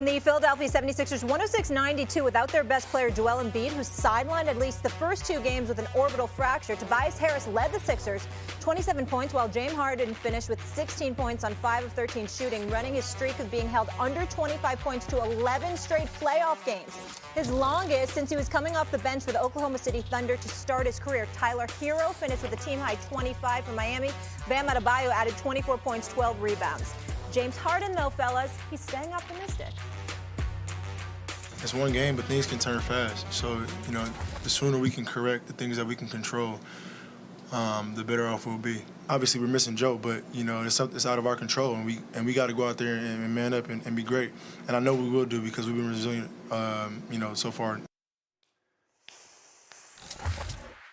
The Philadelphia 76ers 106-92 without their best player Joel Embiid, who's sidelined at least the first two games with an orbital fracture. Tobias Harris led the Sixers 27 points, while James Harden finished with 16 points on 5 of 13 shooting, running his streak of being held under 25 points to 11 straight playoff games. His longest since he was coming off the bench for the Oklahoma City Thunder to start his career. Tyler Hero finished with a team-high 25 for Miami. Bam Adebayo added 24 points, 12 rebounds. James Harden, though, fellas, he's staying optimistic. It's one game, but things can turn fast. So, the sooner we can correct the things that we can control, the better off we'll be. Obviously, we're missing Joe, but, it's out of our control, and we got to go out there and man up and be great. And I know we will do because we've been resilient, so far.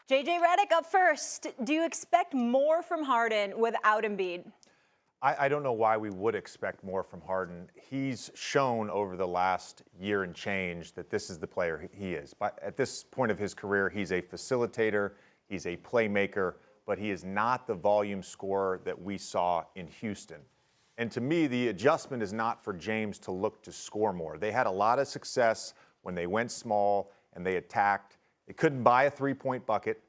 JJ Redick up first. Do you expect more from Harden without Embiid? I don't know why we would expect more from Harden. He's shown over the last year and change that this is the player he is. But at this point of his career, he's a facilitator, he's a playmaker, but he is not the volume scorer that we saw in Houston. And to me, the adjustment is not for James to look to score more. They had a lot of success when they went small and they attacked. They couldn't buy a three-point bucket.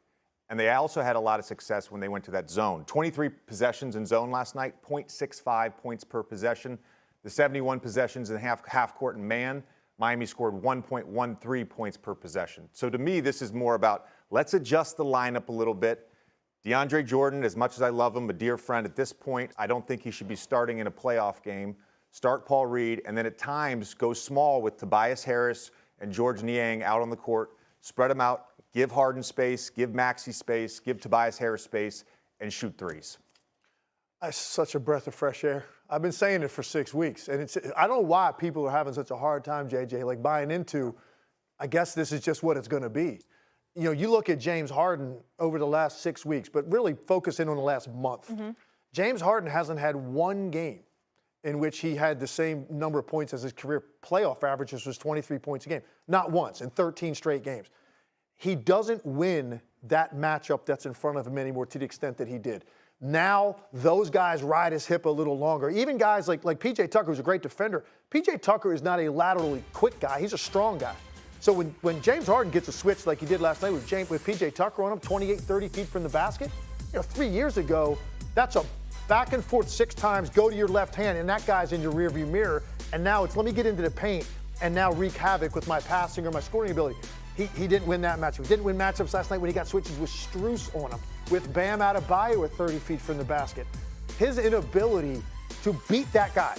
And they also had a lot of success when they went to that zone. 23 possessions in zone last night, 0.65 points per possession. The 71 possessions in half court and man, Miami scored 1.13 points per possession. So to me, this is more about let's adjust the lineup a little bit. DeAndre Jordan, as much as I love him, a dear friend, at this point, I don't think he should be starting in a playoff game. Start Paul Reed, and then at times go small with Tobias Harris and George Niang out on the court. Spread them out. Give Harden space, give Maxey space, give Tobias Harris space, and shoot threes. That's such a breath of fresh air. I've been saying it for 6 weeks, and I don't know why people are having such a hard time, JJ, like buying into, I guess this is just what it's going to be. You look at James Harden over the last 6 weeks, but really focus in on the last month. Mm-hmm. James Harden hasn't had one game in which he had the same number of points as his career playoff average, which was 23 points a game. Not once in 13 straight games. He doesn't win that matchup that's in front of him anymore to the extent that he did. Now, those guys ride his hip a little longer. Even guys like P.J. Tucker, who's a great defender. P.J. Tucker is not a laterally quick guy. He's a strong guy. So when James Harden gets a switch like he did last night with P.J. Tucker on him, 28, 30 feet from the basket, 3 years ago, that's a back and forth 6 times, go to your left hand, and that guy's in your rearview mirror. And now it's let me get into the paint and now wreak havoc with my passing or my scoring ability. He didn't win that matchup. He didn't win matchups last night when he got switches with Strus on him, with Bam Adebayo at 30 feet from the basket. His inability to beat that guy,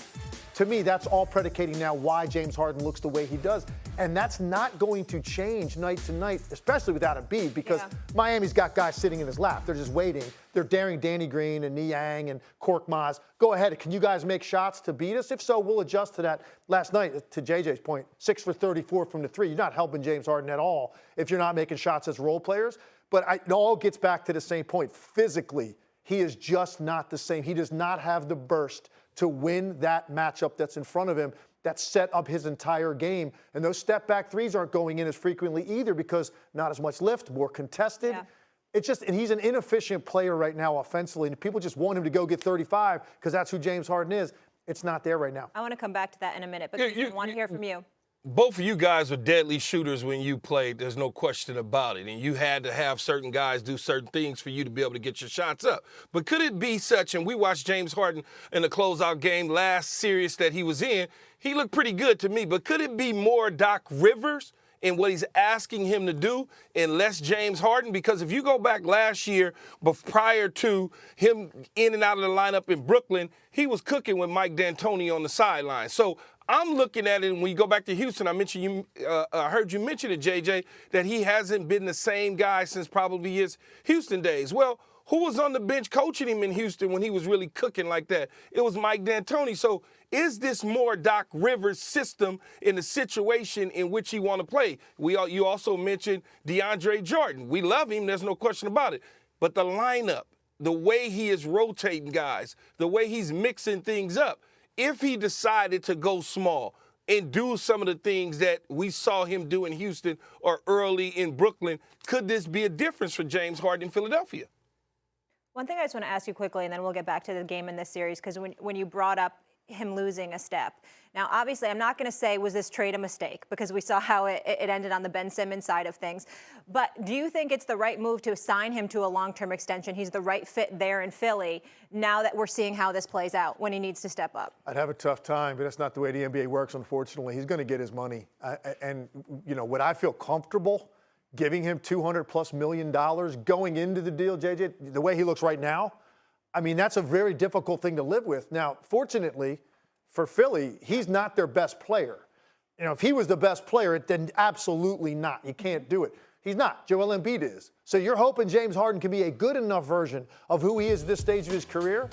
to me, that's all predicating now why James Harden looks the way he does. And that's not going to change night to night, especially without Embiid, because Miami's got guys sitting in his lap. They're just waiting. They're daring Danny Green and Niang and Korkmaz. Go ahead. Can you guys make shots to beat us? If so, we'll adjust to that. Last night, to JJ's point, 6 for 34 from the three. You're not helping James Harden at all if you're not making shots as role players. But it all gets back to the same point. Physically, he is just not the same. He does not have the burst to win that matchup that's in front of him that set up his entire game. And those step-back threes aren't going in as frequently either because not as much lift, more contested. Yeah. And he's an inefficient player right now offensively, and people just want him to go get 35 because that's who James Harden is. It's not there right now. I want to come back to that in a minute, but I want to hear from you. Both of you guys were deadly shooters when you played. There's no question about it. And you had to have certain guys do certain things for you to be able to get your shots up. But could it be such, and we watched James Harden in the closeout game last series that he was in, he looked pretty good to me. But could it be more Doc Rivers in what he's asking him to do and less James Harden? Because if you go back last year, but prior to him in and out of the lineup in Brooklyn, he was cooking with Mike D'Antoni on the sideline. So I'm looking at it, and when you go back to Houston, I heard you mention it, JJ, that he hasn't been the same guy since probably his Houston days. Well, who was on the bench coaching him in Houston when he was really cooking like that? It was Mike D'Antoni. So is this more Doc Rivers' system in the situation in which he want to play? You also mentioned DeAndre Jordan. We love him. There's no question about it. But the lineup, the way he is rotating guys, the way he's mixing things up, if he decided to go small and do some of the things that we saw him do in Houston or early in Brooklyn, could this be a difference for James Harden in Philadelphia? One thing I just want to ask you quickly, and then we'll get back to the game in this series, because when you brought up him losing a step. Now, obviously, I'm not going to say, was this trade a mistake? Because we saw how it ended on the Ben Simmons side of things. But do you think it's the right move to assign him to a long-term extension? He's the right fit there in Philly now that we're seeing how this plays out when he needs to step up. I'd have a tough time, but that's not the way the NBA works, unfortunately. He's going to get his money. And, you know, would I feel comfortable giving him $200+ million going into the deal, JJ, the way he looks right now? I mean, that's a very difficult thing to live with. Now, fortunately for Philly, he's not their best player. You know, if he was the best player, then absolutely not. You can't do it. He's not. Joel Embiid is. So you're hoping James Harden can be a good enough version of who he is at this stage of his career.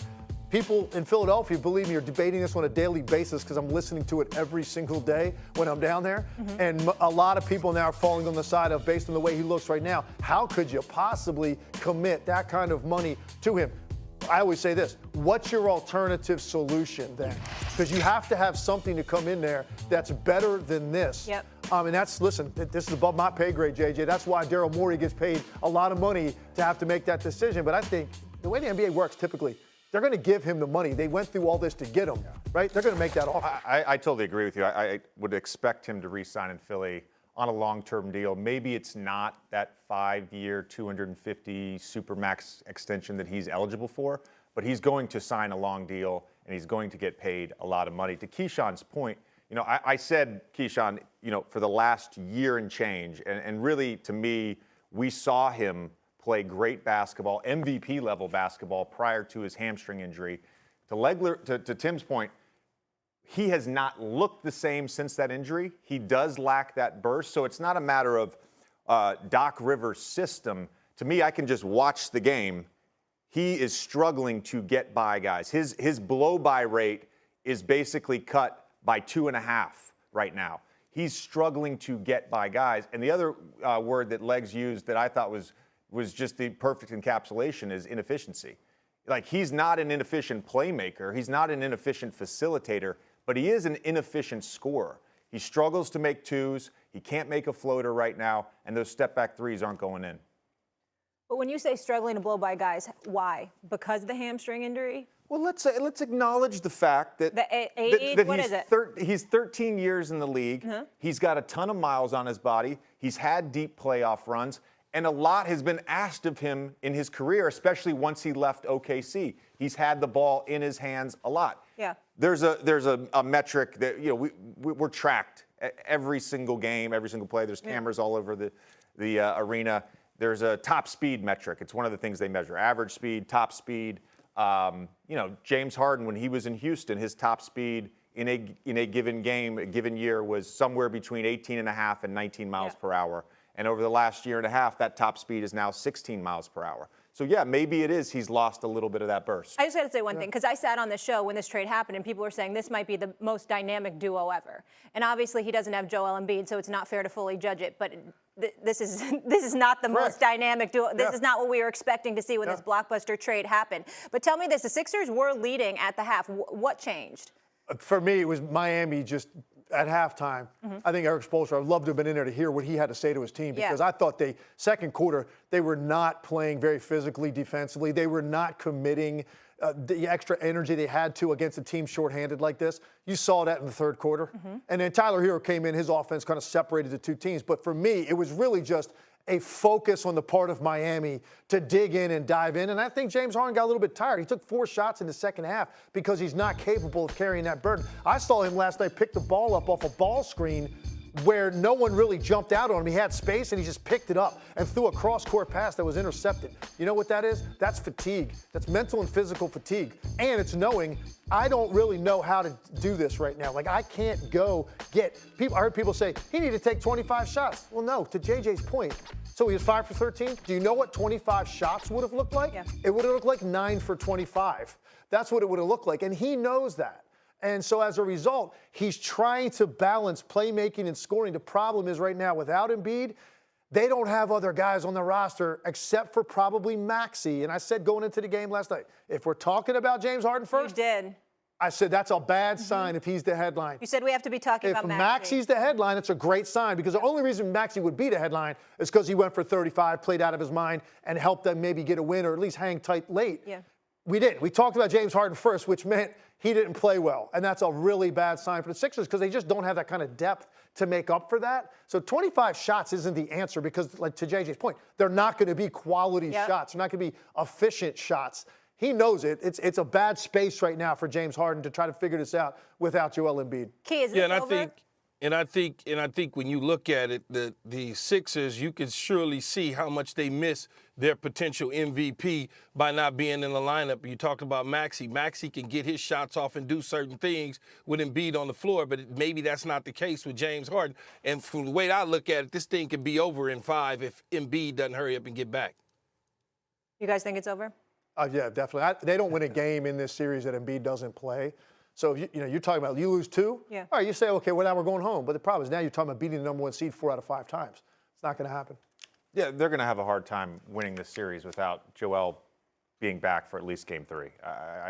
People in Philadelphia, believe me, are debating this on a daily basis because I'm listening to it every single day when I'm down there. And a lot of people now are falling on the side of, based on the way he looks right now, how could you possibly commit that kind of money to him? I always say this, what's your alternative solution then? Because you have to have something to come in there that's better than this. Yep. And that's, listen, this is above my pay grade, JJ. That's why Daryl Morey gets paid a lot of money to have to make that decision. But I think the way the NBA works typically, they're going to give him the money. They went through all this to get him, right? They're going to make that offer. I totally agree with you. I would expect him to re-sign in Philly on a long-term deal. Maybe it's not that 5-year, $250 supermax extension that he's eligible for, but he's going to sign a long deal and he's going to get paid a lot of money. To Keyshawn's point, you know, I said, Keyshawn, you know, for the last year and change, and really to me, we saw him play great basketball, MVP level basketball prior to his hamstring injury. To Tim's point, he has not looked the same since that injury. He does lack that burst. So it's not a matter of Doc Rivers' system. To me, I can just watch the game. He is struggling to get by guys. His blow-by rate is basically cut by 2.5 right now. He's struggling to get by guys. And the other word that Legs used that I thought was just the perfect encapsulation is inefficiency. Like, he's not an inefficient playmaker. He's not an inefficient facilitator, but he is an inefficient scorer. He struggles to make twos. He can't make a floater right now, and those step-back threes aren't going in. But when you say struggling to blow by guys, why? Because of the hamstring injury? Well, let's acknowledge the fact that, The age, that what he's is it? He's 13 years in the league. He's got a ton of miles on his body. He's had deep playoff runs. And a lot has been asked of him in his career, especially once he left OKC. He's had the ball in his hands a lot. Yeah. There's a metric that, you know, we're tracked every single game, every single play. There's cameras all over the arena. There's a top speed metric. It's one of the things they measure: average speed, top speed. You know, James Harden, when he was in Houston, his top speed in a given game, a given year, was somewhere between 18.5 and 19 miles per hour. And over the last year and a half, that top speed is now 16 miles per hour. So, yeah, maybe it is he's lost a little bit of that burst. I just got to say one thing, because I sat on the show when this trade happened, and people were saying this might be the most dynamic duo ever. And obviously he doesn't have Joel Embiid, so it's not fair to fully judge it. But this is not the most dynamic duo. This is not what we were expecting to see when this blockbuster trade happened. But tell me this, the Sixers were leading at the half. What changed? For me, it was Miami just at halftime. I think Eric Spoelstra, I'd love to have been in there to hear what he had to say to his team, because I thought second quarter, they were not playing very physically defensively. They were not committing the extra energy they had to against a team shorthanded like this. You saw that in the third quarter. And then Tyler Hero came in, his offense kind of separated the two teams. But for me, it was really just a focus on the part of Miami to dig in and dive in. And I think James Harden got a little bit tired. He took 4 shots in the second half because he's not capable of carrying that burden. I saw him last night pick the ball up off a ball screen where no one really jumped out on him. He had space, and he just picked it up and threw a cross-court pass that was intercepted. You know what that is? That's fatigue. That's mental and physical fatigue. And it's knowing, I don't really know how to do this right now. Like, I can't go get people. I heard people say, he needed to take 25 shots. Well, no, to JJ's point. So he was 5 for 13. Do you know what 25 shots would have looked like? Yeah. It would have looked like 9 for 25. That's what it would have looked like. And he knows that. And so as a result, he's trying to balance playmaking and scoring. The problem is right now, without Embiid, they don't have other guys on the roster except for probably Maxey. And I said going into the game last night, if we're talking about James Harden first, You did. I said that's a bad sign if he's the headline. You said we have to be talking If about Maxey's the headline, it's a great sign, because the only reason Maxey would be the headline is because he went for 35, played out of his mind, and helped them maybe get a win or at least hang tight late. Yeah. We didn't. We talked about James Harden first, which meant he didn't play well. And that's a really bad sign for the Sixers because they just don't have that kind of depth to make up for that. So 25 shots isn't the answer because, like to JJ's point, they're not going to be quality shots. They're not going to be efficient shots. He knows it. It's a bad space right now for James Harden to try to figure this out without Joel Embiid. Key, is this over? I think when you look at it, the Sixers, you can surely see how much they miss their potential MVP by not being in the lineup. You talked about Maxey. Maxey can get his shots off and do certain things with Embiid on the floor, but maybe that's not the case with James Harden. And from the way I look at it, this thing could be over in 5 if Embiid doesn't hurry up and get back. You guys think it's over? Yeah, definitely. They don't win a game in this series that Embiid doesn't play. So, you're talking about you lose 2? Yeah. All right, you say, okay, well, now we're going home. But the problem is now you're talking about beating the number 1 seed 4 out of 5 times. It's not going to happen. Yeah, they're going to have a hard time winning this series without Joel being back for at least Game 3.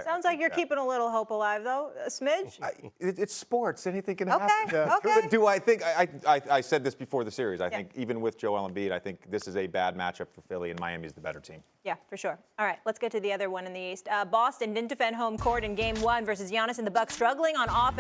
Sounds like you're keeping a little hope alive, though. A smidge? It's sports. Anything can Okay, happen. yeah. Okay. But do I think I said this before the series. I think even with Joel Embiid, I think this is a bad matchup for Philly, and Miami's the better team. Yeah, for sure. All right, let's get to the other one in the East. Boston didn't defend home court in Game 1 versus Giannis and the Bucks, struggling on offense.